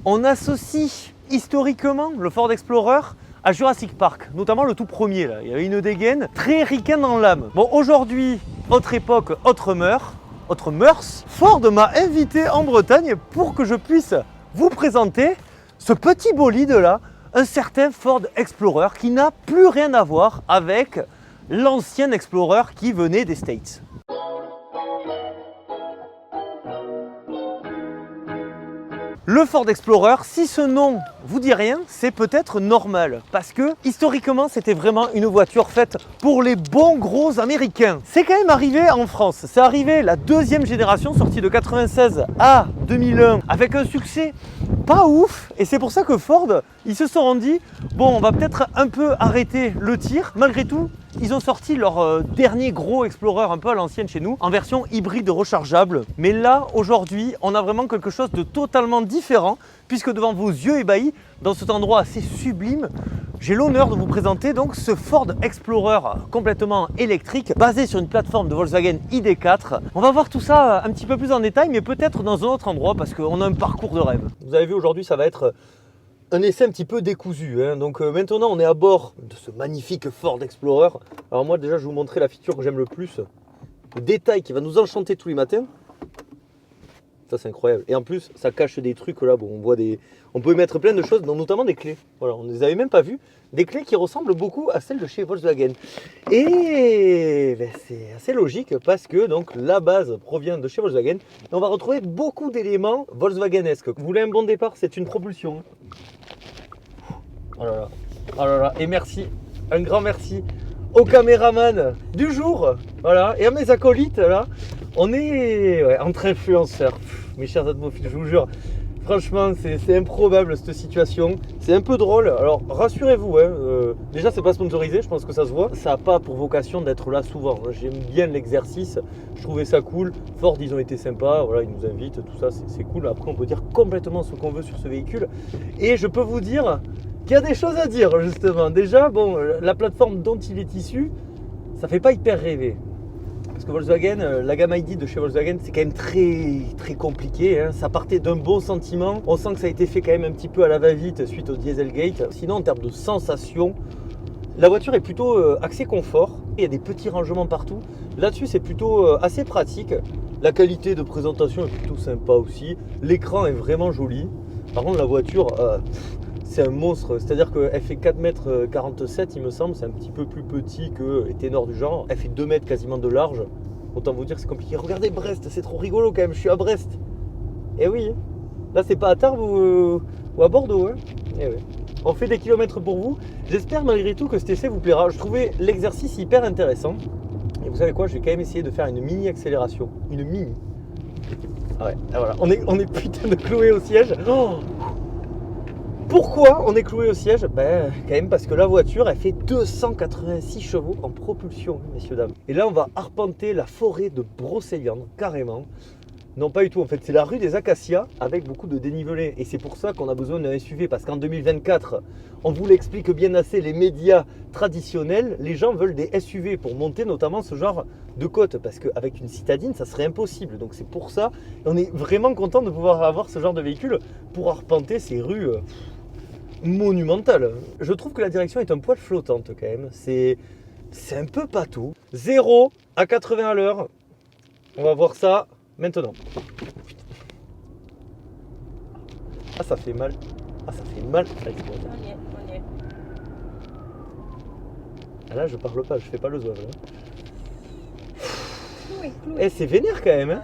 On associe historiquement le Ford Explorer à Jurassic Park, notamment le tout premier là. Il y avait une dégaine très ricaine dans l'âme. Bon, aujourd'hui, autre époque, autre mœurs. Ford m'a invité en Bretagne pour que je puisse vous présenter ce petit bolide là, un certain Ford Explorer qui n'a plus rien à voir avec l'ancien Explorer qui venait des States. Le Ford Explorer, si ce nom vous dit rien, c'est peut-être normal parce que historiquement c'était vraiment une voiture faite pour les bons gros américains. C'est quand même arrivé en France, c'est arrivé la deuxième génération sortie de 96 à 2001 avec un succès pas ouf et c'est pour ça que Ford, ils se sont dit bon on va peut-être un peu arrêter le tir. Malgré tout, ils ont sorti leur dernier gros Explorer un peu à l'ancienne chez nous en version hybride rechargeable. Mais là aujourd'hui on a vraiment quelque chose de totalement différent puisque devant vos yeux ébahis, dans cet endroit assez sublime, j'ai l'honneur de vous présenter donc ce Ford Explorer complètement électrique basé sur une plateforme de Volkswagen ID.4. On va voir tout ça un petit peu plus en détail mais peut-être dans un autre endroit parce qu'on a un parcours de rêve. Vous avez vu aujourd'hui ça va être un essai un petit peu décousu, hein. Donc maintenant on est à bord de ce magnifique Ford Explorer. Alors moi déjà je vais vous montrer la feature que j'aime le plus, le détail qui va nous enchanter tous les matins. Ça c'est incroyable. Et en plus ça cache des trucs là, bon, on peut mettre plein de choses, notamment des clés. Voilà, on ne les avait même pas vues. Des clés qui ressemblent beaucoup à celles de chez Volkswagen. Et ben, c'est assez logique parce que donc, la base provient de chez Volkswagen. Et on va retrouver beaucoup d'éléments Volkswagenesques. Vous voulez un bon départ, c'est une propulsion. Oh là là. Oh là là. Et merci, un grand merci au caméraman du jour. Voilà. Et à mes acolytes là. On est entre influenceurs. Mes chers admophiles, je vous jure. Franchement, c'est improbable cette situation. C'est un peu drôle. Alors, rassurez-vous, hein, déjà, c'est pas sponsorisé, je pense que ça se voit. Ça n'a pas pour vocation d'être là souvent. J'aime bien l'exercice, je trouvais ça cool. Ford, ils ont été sympas, voilà, ils nous invitent, tout ça, c'est cool. Après, on peut dire complètement ce qu'on veut sur ce véhicule. Et je peux vous dire qu'il y a des choses à dire, justement. Déjà, bon, la plateforme dont il est issu, ça fait pas hyper rêver. Parce que Volkswagen, la gamme ID de chez Volkswagen, c'est quand même très compliqué, hein. Ça partait d'un bon sentiment. On sent que ça a été fait quand même un petit peu à la va-vite suite au Dieselgate. Sinon, en termes de sensation, la voiture est plutôt axée confort. Il y a des petits rangements partout. Là-dessus, c'est plutôt assez pratique. La qualité de présentation est plutôt sympa aussi. L'écran est vraiment joli. Par contre, la voiture, c'est un monstre, c'est-à-dire qu'elle fait 4,47 m il me semble, c'est un petit peu plus petit que les ténors du genre. Elle fait 2 mètres quasiment de large, autant vous dire que c'est compliqué. Regardez Brest, c'est trop rigolo quand même, je suis à Brest. Eh oui, là c'est pas à Tarbes ou à Bordeaux, hein. Eh oui. On fait des kilomètres pour vous. J'espère malgré tout que cet essai vous plaira. Je trouvais l'exercice hyper intéressant. Et vous savez quoi, je vais quand même essayer de faire une mini accélération. Une mini. Ah ouais, ah voilà, on est putain de cloué au siège. Oh, pourquoi on est cloué au siège? Ben, quand même parce que la voiture, elle fait 286 chevaux en propulsion, messieurs, dames. Et là, on va arpenter la forêt de Brocéliande, carrément. Non, pas du tout, en fait, c'est la rue des Acacias avec beaucoup de dénivelé. Et c'est pour ça qu'on a besoin d'un SUV, parce qu'en 2024, on vous l'explique bien assez, les médias traditionnels, les gens veulent des SUV pour monter notamment ce genre de côte, parce qu'avec une citadine, ça serait impossible. Donc c'est pour ça, on est vraiment content de pouvoir avoir ce genre de véhicule pour arpenter ces rues monumentales. Je trouve que la direction est un poil flottante quand même, c'est un peu pâteau. 0 à 80 à l'heure, on va voir ça maintenant. Ah, ça fait mal. Ah, ça fait mal. On y est. Ah là, je parle pas, je fais pas le zouave. Cloué. Eh, c'est vénère quand même, hein.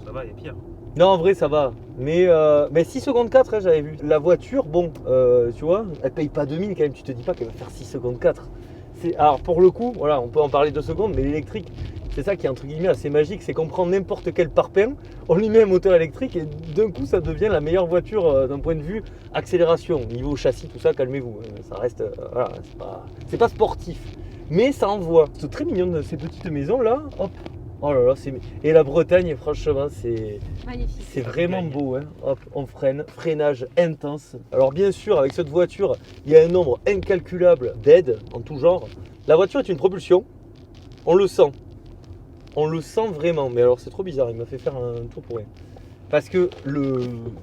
Ça va, il y a pire. Non, en vrai, ça va. Mais 6 secondes 4, hein, j'avais vu. La voiture, bon, tu vois, elle paye pas 2000 quand même. Tu te dis pas qu'elle va faire 6 secondes 4. Alors, pour le coup, voilà, on peut en parler 2 secondes, mais l'électrique, c'est ça qui est entre guillemets assez magique, c'est qu'on prend n'importe quel parpaing, on lui met un moteur électrique et d'un coup ça devient la meilleure voiture d'un point de vue accélération. Niveau châssis, tout ça, calmez-vous, ça reste, voilà, c'est pas sportif, mais ça envoie. C'est très mignon ces petites maisons là, hop, oh là là, et la Bretagne, franchement, c'est magnifique. C'est vraiment beau, hein. Hop, on freine, freinage intense. Alors bien sûr, avec cette voiture, il y a un nombre incalculable d'aides en tout genre. La voiture est une propulsion, on le sent. On le sent vraiment, mais alors c'est trop bizarre, il m'a fait faire un tour pour rien. parce que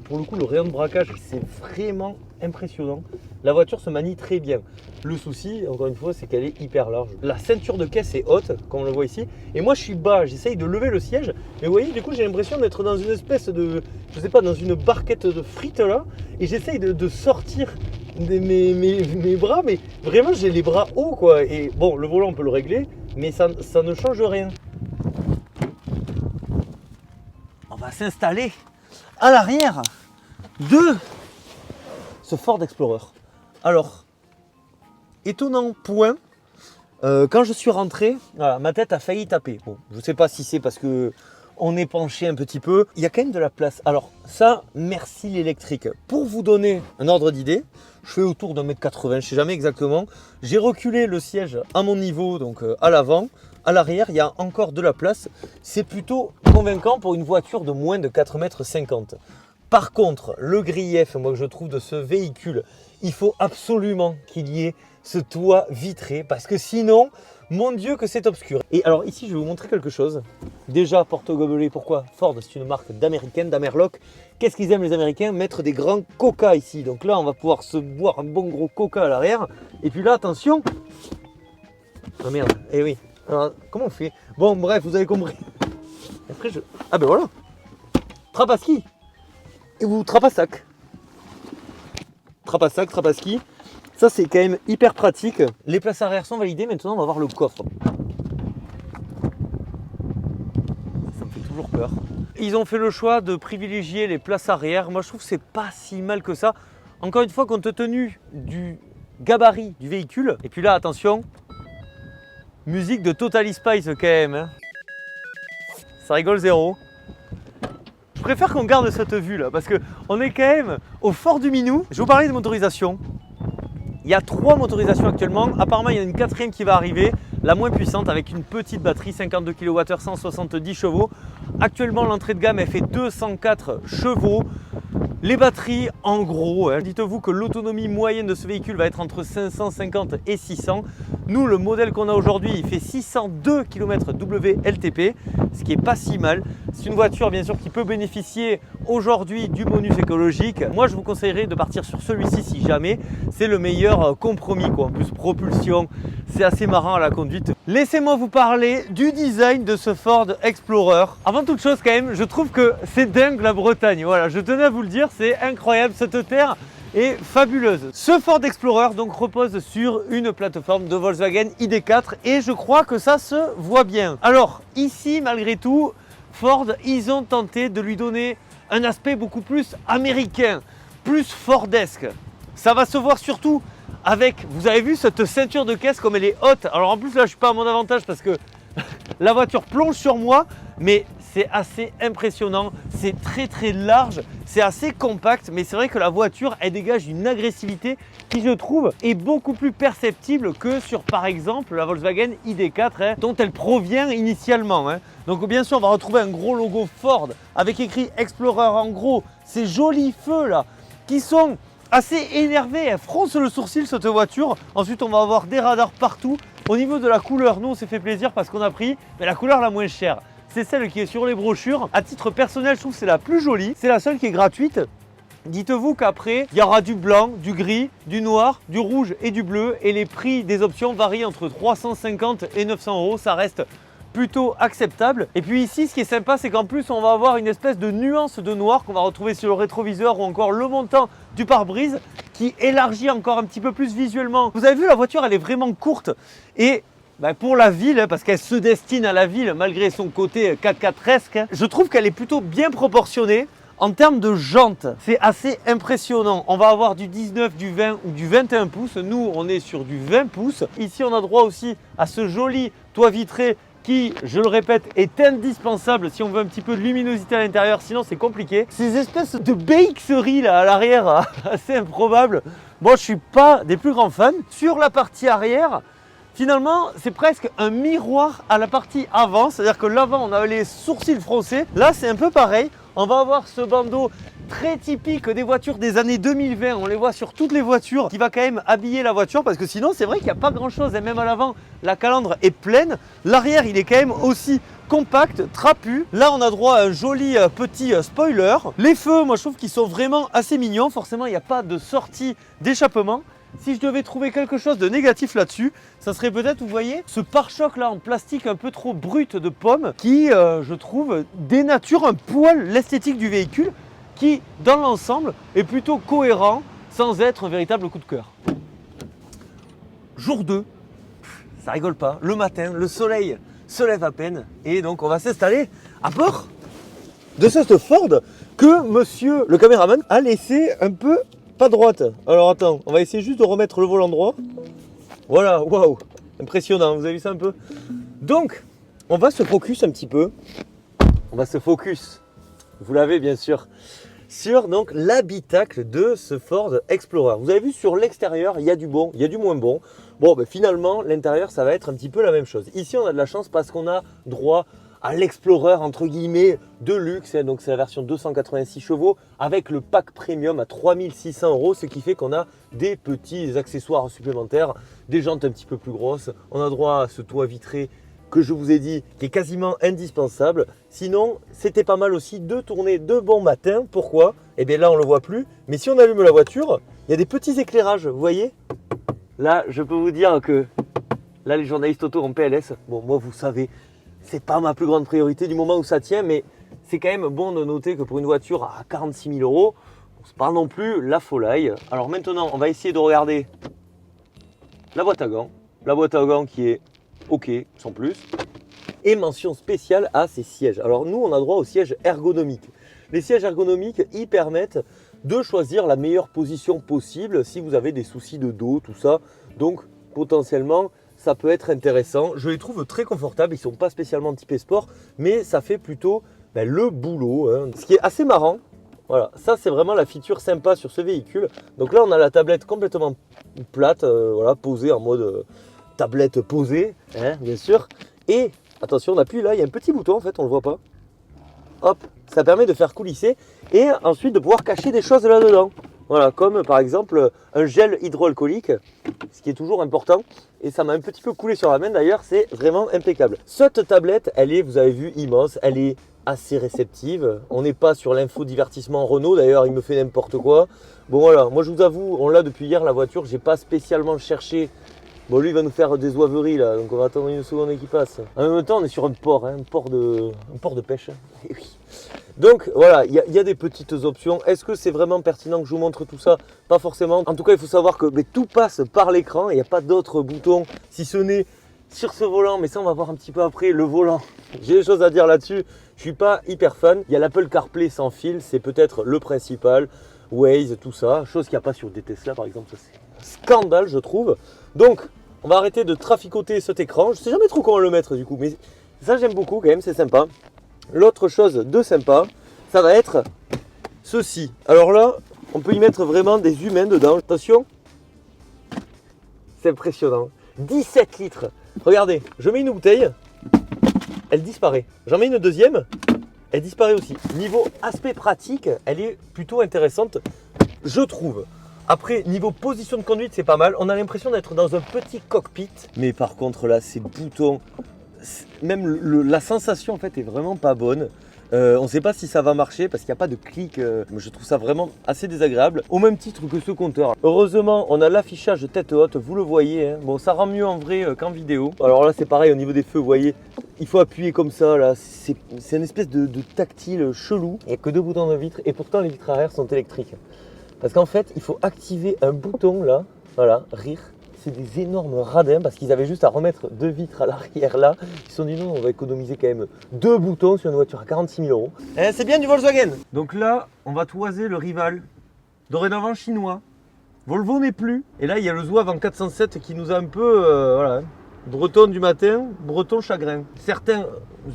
pour le coup, le rayon de braquage, c'est vraiment impressionnant. La voiture se manie très bien. Le souci, encore une fois, c'est qu'elle est hyper large. La ceinture de caisse est haute, comme on le voit ici. Et moi, je suis bas, j'essaye de lever le siège. Et vous voyez, du coup, j'ai l'impression d'être dans une espèce de, je sais pas, dans une barquette de frites là. Et j'essaye de sortir mes bras, mais vraiment, j'ai les bras hauts, quoi. Et bon, le volant, on peut le régler, mais ça ne change rien. On va s'installer à l'arrière de ce Ford Explorer. Alors, étonnant point, quand je suis rentré, voilà, ma tête a failli taper. Bon, je ne sais pas si c'est parce que on est penché un petit peu. Il y a quand même de la place. Alors ça, merci l'électrique. Pour vous donner un ordre d'idée, je fais autour d'1,80 m, je ne sais jamais exactement. J'ai reculé le siège à mon niveau, donc à l'avant. À l'arrière, il y a encore de la place. C'est plutôt convaincant pour une voiture de moins de 4,50 m. Par contre, le grief, moi que je trouve de ce véhicule, il faut absolument qu'il y ait ce toit vitré parce que sinon, mon Dieu que c'est obscur. Et alors ici, je vais vous montrer quelque chose. Déjà, porte-gobelet, pourquoi Ford, c'est une marque d'américaine, d'Amerloc. Qu'est-ce qu'ils aiment les Américains? Mettre des grands coca ici. Donc là, on va pouvoir se boire un bon gros coca à l'arrière. Et puis là, attention. Ah merde, eh oui. Alors, comment on fait? Bon, bref, vous avez compris. Après, ah ben voilà. Trappe à ski. Ou trappe à sac. Trappe à sac, trappe à ski. Ça, c'est quand même hyper pratique. Les places arrière sont validées. Maintenant, on va voir le coffre. Ça me fait toujours peur. Ils ont fait le choix de privilégier les places arrière. Moi, je trouve que c'est pas si mal que ça. Encore une fois, compte tenu du gabarit du véhicule. Et puis là, attention. Musique de Totally Spice quand même. Hein. Ça rigole zéro. Je préfère qu'on garde cette vue là parce qu'on est quand même au fort du Minou. Je vais vous parler de motorisation. Il y a 3 motorisations actuellement. Apparemment, il y en a une 4e qui va arriver, la moins puissante avec une petite batterie, 52 kWh, 170 chevaux. Actuellement, l'entrée de gamme, elle fait 204 chevaux. Les batteries, en gros, hein, dites-vous que l'autonomie moyenne de ce véhicule va être entre 550 et 600. Nous, le modèle qu'on a aujourd'hui, il fait 602 km WLTP, ce qui n'est pas si mal. C'est une voiture, bien sûr, qui peut bénéficier aujourd'hui du bonus écologique. Moi, je vous conseillerais de partir sur celui-ci si jamais. C'est le meilleur compromis, quoi. En plus, propulsion, c'est assez marrant à la conduite. Laissez-moi vous parler du design de ce Ford Explorer. Avant toute chose, quand même, je trouve que c'est dingue la Bretagne. Voilà, je tenais à vous le dire, c'est incroyable cette terre. Est fabuleuse. Ce Ford Explorer donc repose sur une plateforme de Volkswagen ID.4 et je crois que ça se voit bien. Alors ici, malgré tout, Ford, ils ont tenté de lui donner un aspect beaucoup plus américain, plus Fordesque. Ça va se voir surtout avec, vous avez vu cette ceinture de caisse comme elle est haute. Alors en plus là, je suis pas à mon avantage parce que la voiture plonge sur moi, mais c'est assez impressionnant, c'est très large, c'est assez compact, mais c'est vrai que la voiture, elle dégage une agressivité qui, je trouve, est beaucoup plus perceptible que sur, par exemple, la Volkswagen ID.4, hein, dont elle provient initialement. Hein. Donc bien sûr, on va retrouver un gros logo Ford avec écrit Explorer en gros, ces jolis feux là, qui sont assez énervés, elle fronce le sourcil cette voiture. Ensuite, on va avoir des radars partout. Au niveau de la couleur, nous, on s'est fait plaisir parce qu'on a pris la couleur la moins chère. C'est celle qui est sur les brochures. À titre personnel, je trouve que c'est la plus jolie. C'est la seule qui est gratuite. Dites-vous qu'après, il y aura du blanc, du gris, du noir, du rouge et du bleu. Et les prix des options varient entre 350 et 900 euros. Ça reste plutôt acceptable. Et puis ici, ce qui est sympa, c'est qu'en plus, on va avoir une espèce de nuance de noir qu'on va retrouver sur le rétroviseur ou encore le montant du pare-brise qui élargit encore un petit peu plus visuellement. Vous avez vu, la voiture, elle est vraiment courte et pour la ville, parce qu'elle se destine à la ville malgré son côté 4x4esque, je trouve qu'elle est plutôt bien proportionnée. En termes de jantes, c'est assez impressionnant. On va avoir du 19, du 20 ou du 21 pouces. Nous, on est sur du 20 pouces. Ici, on a droit aussi à ce joli toit vitré qui, je le répète, est indispensable si on veut un petit peu de luminosité à l'intérieur, sinon c'est compliqué. Ces espèces de BXeries là à l'arrière, assez improbables. Bon, je suis pas des plus grands fans. Sur la partie arrière, finalement, c'est presque un miroir à la partie avant, c'est-à-dire que l'avant, on a les sourcils froncés. Là, c'est un peu pareil. On va avoir ce bandeau très typique des voitures des années 2020. On les voit sur toutes les voitures, qui va quand même habiller la voiture parce que sinon c'est vrai qu'il n'y a pas grand chose. Et même à l'avant, la calandre est pleine. L'arrière, il est quand même aussi compact, trapu. Là, on a droit à un joli petit spoiler. Les feux, moi je trouve qu'ils sont vraiment assez mignons. Forcément, il n'y a pas de sortie d'échappement. Si je devais trouver quelque chose de négatif là-dessus, ça serait peut-être, vous voyez, ce pare-choc là en plastique un peu trop brut de pomme qui, je trouve, dénature un poil l'esthétique du véhicule qui, dans l'ensemble, est plutôt cohérent sans être un véritable coup de cœur. Jour 2, ça rigole pas, le matin, le soleil se lève à peine et donc on va s'installer à bord de cette Ford que monsieur le caméraman a laissé un peu pas droite. Alors attends, on va essayer juste de remettre le volant droit. Voilà, waouh, impressionnant, vous avez vu ça un peu? Donc, on va se focus un petit peu. On va se focus, vous l'avez bien sûr, sur donc l'habitacle de ce Ford Explorer. Vous avez vu sur l'extérieur, il y a du bon, il y a du moins bon. Bon, ben, finalement, l'intérieur, ça va être un petit peu la même chose. Ici, on a de la chance parce qu'on a droit à l'Explorer entre guillemets de luxe, donc c'est la version 286 chevaux avec le pack premium à 3600 €, ce qui fait qu'on a des petits accessoires supplémentaires, des jantes un petit peu plus grosses, on a droit à ce toit vitré que je vous ai dit qui est quasiment indispensable. Sinon, c'était pas mal aussi de tourner de bon matin. Pourquoi? Eh bien là, on le voit plus, mais si on allume la voiture, il y a des petits éclairages, vous voyez? Là, je peux vous dire que là, les journalistes auto en PLS, bon, moi, vous savez, c'est pas ma plus grande priorité du moment où ça tient, mais c'est quand même bon de noter que pour une voiture à 46 000 €, c'est pas non plus la folie. Alors maintenant, on va essayer de regarder la boîte à gants. La boîte à gants qui est OK, sans plus. Et mention spéciale à ces sièges. Alors nous, on a droit aux sièges ergonomiques. Les sièges ergonomiques, ils permettent de choisir la meilleure position possible si vous avez des soucis de dos, tout ça. Donc potentiellement, ça peut être intéressant. Je les trouve très confortables. Ils ne sont pas spécialement typés sport, mais ça fait plutôt le boulot. Hein. Ce qui est assez marrant. Voilà, ça c'est vraiment la feature sympa sur ce véhicule. Donc là, on a la tablette complètement plate, voilà, posée en mode tablette posée, hein, bien sûr. Et attention, on appuie là, il y a un petit bouton en fait, on ne le voit pas. Hop, ça permet de faire coulisser et ensuite de pouvoir cacher des choses là-dedans. Voilà, comme par exemple un gel hydroalcoolique, ce qui est toujours important. Et ça m'a un petit peu coulé sur la main d'ailleurs, c'est vraiment impeccable. Cette tablette, elle est, vous avez vu, immense. Elle est assez réceptive. On n'est pas sur l'infodivertissement Renault, d'ailleurs, il me fait n'importe quoi. Bon voilà, moi je vous avoue, on l'a depuis hier la voiture, j'ai pas spécialement cherché. Bon, lui il va nous faire des oiveries là, donc on va attendre une seconde qu'il passe. En même temps, on est sur un port, hein, un port de pêche. Et oui. Donc voilà, il y a des petites options. Est-ce que c'est vraiment pertinent que je vous montre tout ça? Pas forcément. En tout cas, il faut savoir que tout passe par l'écran. Il n'y a pas d'autres boutons, si ce n'est sur ce volant. Mais ça, on va voir un petit peu après. Le volant, j'ai des choses à dire là-dessus. Je suis pas hyper fan. Il y a l'Apple CarPlay sans fil, c'est peut-être le principal. Waze, tout ça. Chose qu'il n'y a pas sur des Tesla, par exemple. Ça, c'est un scandale, je trouve. Donc, on va arrêter de traficoter cet écran. Je ne sais jamais trop comment le mettre, du coup. Mais ça, j'aime beaucoup quand même. C'est sympa. L'autre chose de sympa, ça va être ceci. Alors là, on peut y mettre vraiment des humains dedans. Attention, c'est impressionnant. 17 litres. Regardez, je mets une bouteille, elle disparaît. J'en mets une deuxième, elle disparaît aussi. Niveau aspect pratique, elle est plutôt intéressante, je trouve. Après, niveau position de conduite, c'est pas mal. On a l'impression d'être dans un petit cockpit. Mais par contre, là, ces boutons... Même la sensation en fait est vraiment pas bonne. On ne sait pas si ça va marcher parce qu'il n'y a pas de clic. Je trouve ça vraiment assez désagréable. Au même titre que ce compteur. Heureusement, on a l'affichage tête haute, vous le voyez. Hein. Bon, ça rend mieux en vrai qu'en vidéo. Alors là, c'est pareil au niveau des feux, vous voyez. Il faut appuyer comme ça. Là, c'est une espèce de tactile chelou. Il n'y a que 2 boutons de vitre et pourtant les vitres arrière sont électriques. Parce qu'en fait, il faut activer un bouton là. Voilà, rire. C'est des énormes radins parce qu'ils avaient juste à remettre 2 vitres à l'arrière là. Ils se sont dit non, on va économiser quand même 2 boutons sur une voiture à 46 000 €. C'est bien du Volkswagen. Donc là, on va toiser le rival. Dorénavant chinois. Volvo n'est plus. Et là, il y a le Zouave en 407 qui nous a un peu, voilà, breton du matin, breton chagrin. Certains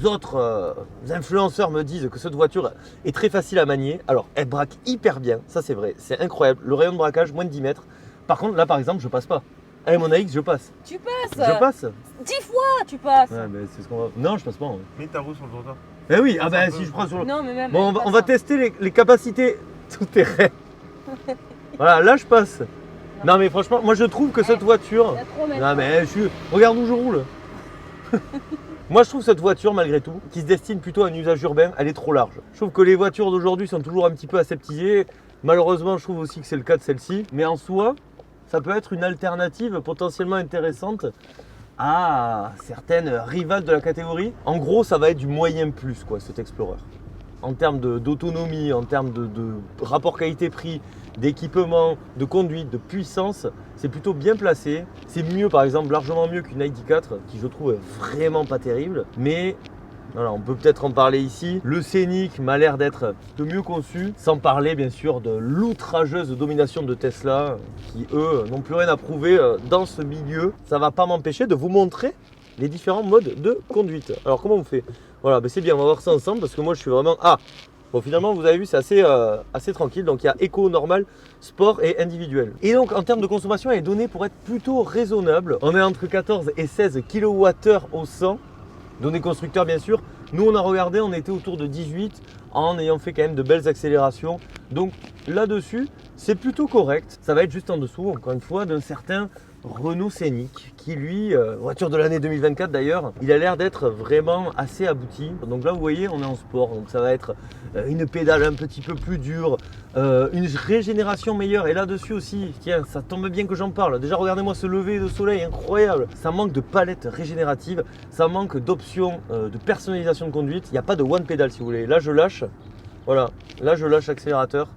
autres influenceurs me disent que cette voiture est très facile à manier. Alors, elle braque hyper bien, ça c'est vrai, c'est incroyable. Le rayon de braquage, moins de 10 mètres. Par contre, là par exemple, je passe pas. Avec mon AX, je passe. Tu passes. Je passe. 10 fois, tu passes. Ouais, ben c'est ce qu'on va... Non, je passe pas. En vrai. Mets ta roue sur le trottoir. Ben oui, ah ben si je prends sur le... Non, mais même. Bon, on va tester les capacités tout terrain. Voilà, là je passe. Non mais franchement, moi je trouve que cette voiture... Il y a trop même. Non mais regarde où je roule. Moi je trouve cette voiture malgré tout, qui se destine plutôt à un usage urbain, elle est trop large. Je trouve que les voitures d'aujourd'hui sont toujours un petit peu aseptisées. Malheureusement je trouve aussi que c'est le cas de celle-ci. Mais en soi, ça peut être une alternative potentiellement intéressante à certaines rivales de la catégorie. En gros ça va être du moyen plus quoi cet Explorer. En termes d'autonomie, en termes de rapport qualité-prix, d'équipement, de conduite, de puissance, c'est plutôt bien placé. C'est mieux par exemple, largement mieux qu'une ID4 qui je trouve est vraiment pas terrible. Mais voilà, on peut peut-être en parler ici. Le Scénic m'a l'air d'être de mieux conçu, sans parler bien sûr de l'outrageuse domination de Tesla qui eux n'ont plus rien à prouver dans ce milieu. Ça va pas m'empêcher de vous montrer les différents modes de conduite. Alors comment on fait? Voilà, ben c'est bien, on va voir ça ensemble parce que moi je suis vraiment... Ah, bon finalement vous avez vu c'est assez tranquille. Donc il y a éco, normal, sport et individuel. Et donc en termes de consommation elle est donnée pour être plutôt raisonnable. On est entre 14 et 16 kWh au 100. Données constructeurs bien sûr. Nous on a regardé, on était autour de 18 en ayant fait quand même de belles accélérations. Donc là-dessus c'est plutôt correct. Ça va être juste en dessous encore une fois d'un certain Renault Scénic qui lui, voiture de l'année 2024 d'ailleurs, il a l'air d'être vraiment assez abouti. Donc là vous voyez on est en sport, donc ça va être une pédale un petit peu plus dure, une régénération meilleure. Et là-dessus aussi, tiens ça tombe bien que j'en parle. Déjà regardez-moi ce lever de soleil incroyable. Ça manque de palette régénérative, ça manque d'options de personnalisation de conduite. Il n'y a pas de one pédale si vous voulez. Là je lâche, voilà, là je lâche l'accélérateur.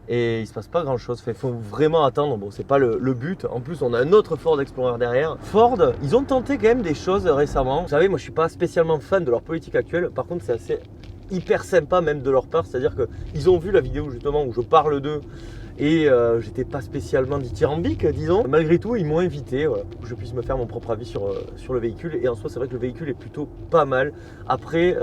Et il se passe pas grand chose, il faut vraiment attendre, bon c'est pas le but. En plus on a un autre Ford Explorer derrière. Ford, ils ont tenté quand même des choses récemment. Vous savez moi je suis pas spécialement fan de leur politique actuelle. Par contre c'est assez hyper sympa même de leur part. C'est à dire qu'ils ont vu la vidéo justement où je parle d'eux. Et j'étais pas spécialement dithyrambique disons. Malgré tout ils m'ont invité voilà, pour que je puisse me faire mon propre avis sur le véhicule. Et en soi c'est vrai que le véhicule est plutôt pas mal. Après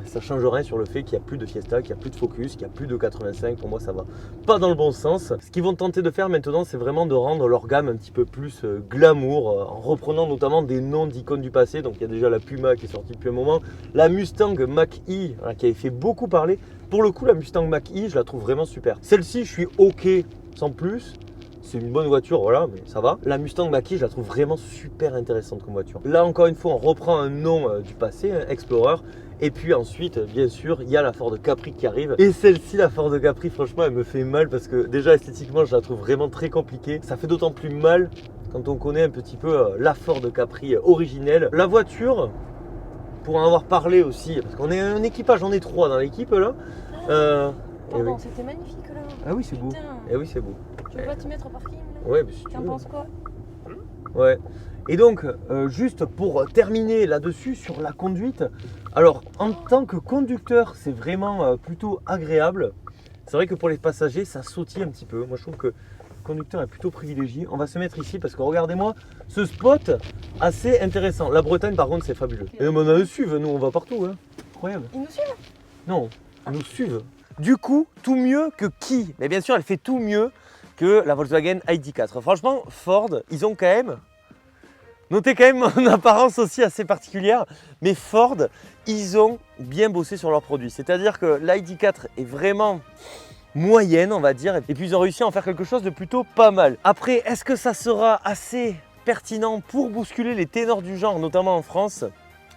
ça change rien sur le fait qu'il n'y a plus de Fiesta, qu'il n'y a plus de Focus, qu'il n'y a plus de 85. Pour moi ça va pas dans le bon sens. Ce qu'ils vont tenter de faire maintenant c'est vraiment de rendre leur gamme un petit peu plus glamour, en reprenant notamment des noms d'icônes du passé. Donc il y a déjà la Puma qui est sortie depuis un moment, la Mustang Mach-E voilà, qui avait fait beaucoup parler. Pour le coup la Mustang Mach-E je la trouve vraiment super. Celle-ci je suis ok sans plus. C'est une bonne voiture, voilà, mais ça va. La Mustang Mach-E, je la trouve vraiment super intéressante comme voiture. Là, encore une fois, on reprend un nom du passé, hein, Explorer. Et puis ensuite, bien sûr, il y a la Ford Capri qui arrive. Et celle-ci, la Ford Capri, franchement, elle me fait mal parce que déjà, esthétiquement, je la trouve vraiment très compliquée. Ça fait d'autant plus mal quand on connaît un petit peu la Ford Capri originelle. La voiture, pour en avoir parlé aussi, parce qu'on est un équipage, on est 3 dans l'équipe là. Pardon, oui. c'était magnifique là. Ah oui, c'est beau. Putain. Eh oui, c'est beau. Tu veux pas t'y mettre au parking là? Ouais, mais si tu T'en veux. penses quoi? Ouais. Et donc, juste pour terminer là-dessus sur la conduite, alors en tant que conducteur, c'est vraiment plutôt agréable. C'est vrai que pour les passagers, ça sautille un petit peu. Moi, je trouve que le conducteur est plutôt privilégié. On va se mettre ici parce que regardez-moi ce spot assez intéressant. La Bretagne, par contre, c'est fabuleux. Et on a un SUV, nous, on va partout. Hein. Incroyable. Ils nous suivent? Non, ils nous suivent. Du coup, tout mieux que qui? Mais bien sûr, elle fait tout mieux que la Volkswagen ID4. Franchement, Ford, ils ont quand même... Notez quand même mon apparence aussi assez particulière, mais Ford, ils ont bien bossé sur leurs produits. C'est-à-dire que l'ID4 est vraiment moyenne, on va dire, et puis ils ont réussi à en faire quelque chose de plutôt pas mal. Après, est-ce que ça sera assez pertinent pour bousculer les ténors du genre, notamment en France ?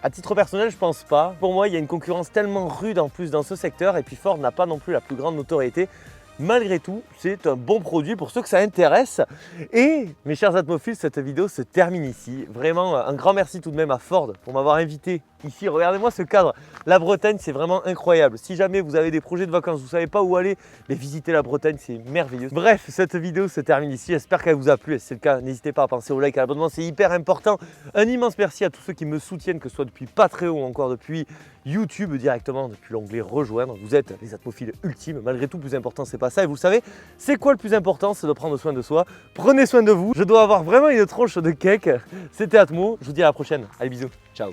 À titre personnel, je pense pas. Pour moi, il y a une concurrence tellement rude en plus dans ce secteur, et puis Ford n'a pas non plus la plus grande notoriété. Malgré tout, c'est un bon produit pour ceux que ça intéresse. Et mes chers atmophiles, cette vidéo se termine ici. Vraiment, un grand merci tout de même à Ford pour m'avoir invité ici. Regardez-moi ce cadre. La Bretagne, c'est vraiment incroyable. Si jamais vous avez des projets de vacances, vous ne savez pas où aller, mais visitez la Bretagne, c'est merveilleux. Bref, cette vidéo se termine ici. J'espère qu'elle vous a plu. Et si c'est le cas, n'hésitez pas à penser au like et à l'abonnement, c'est hyper important. Un immense merci à tous ceux qui me soutiennent, que ce soit depuis Patreon ou encore depuis YouTube directement, depuis l'onglet rejoindre. Vous êtes les atmophiles ultimes. Malgré tout, le plus important, c'est pas ça. Et vous le savez, c'est quoi le plus important? C'est de prendre soin de soi. Prenez soin de vous. Je dois avoir vraiment une tronche de cake. C'était Atmo. Je vous dis à la prochaine. Allez, bisous. Ciao.